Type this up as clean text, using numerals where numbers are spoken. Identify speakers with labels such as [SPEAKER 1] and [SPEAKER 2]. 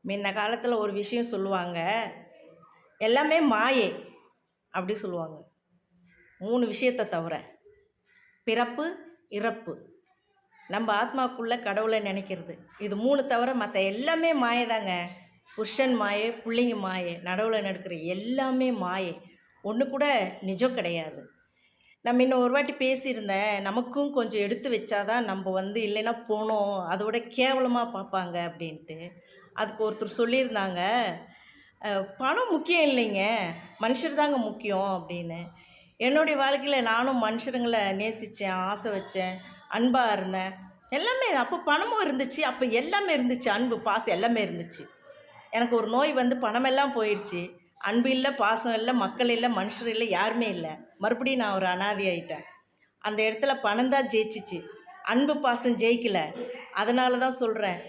[SPEAKER 1] முன்ன காலத்தில் ஒரு விஷயம் சொல்லுவாங்க, எல்லாமே மாயை அப்படி சொல்லுவாங்க. 3 விஷயத்த தவிர. பிறப்பு, இறப்பு. நம்ம ஆத்மாக்குள்ள கடவுளை நினைக்கிறது. இது 3 தவிர மத்த எல்லாமே மாயைதாங்க. புருஷன் மாயை, புள்ளைங்க மாயை, நடுவுல நடக்கிற எல்லாமே மாயை. ஒண்ணு கூட நிஜம் கிடையாது. நான் முன்ன ஒரு வாட்டி பேசியிருந்தேன். நமக்கும் கொஞ்சம் எடுத்து வச்சா தான் நம்ப இல்லைன்னா போனோம், அதோட கேவலமா பார்ப்பாங்க அப்படின்ட்டு. அதுக்கு ஒருத்தர் சொல்லியிருந்தாங்க, பணம் முக்கியம் இல்லைங்க, மனுஷர் தாங்க முக்கியம் அப்படின்னு. என்னுடைய வாழ்க்கையில நானும் மனுஷருங்கள நேசிச்சேன், ஆசை வச்சேன், அன்பா இருந்தேன். எல்லாமே அப்போ பணமும் இருந்துச்சு, அப்போ எல்லாமே இருந்துச்சு. அன்பு, பாசம் எல்லாமே இருந்துச்சு. எனக்கு ஒரு நோய் பணமெல்லாம் போயிடுச்சு. அன்பு இல்ல, பாசம் இல்ல, மக்கள் இல்ல, மனுஷர் இல்ல, யாருமே இல்ல. மறுபடியும் நான் ஒரு அனாதை ஆயிட்டேன். அந்த இடத்துல பணம் தான் ஜெயிச்சிச்சு. அன்பு, பாசம் ஜெயிக்கல. அதனால தான் சொல்றேன்.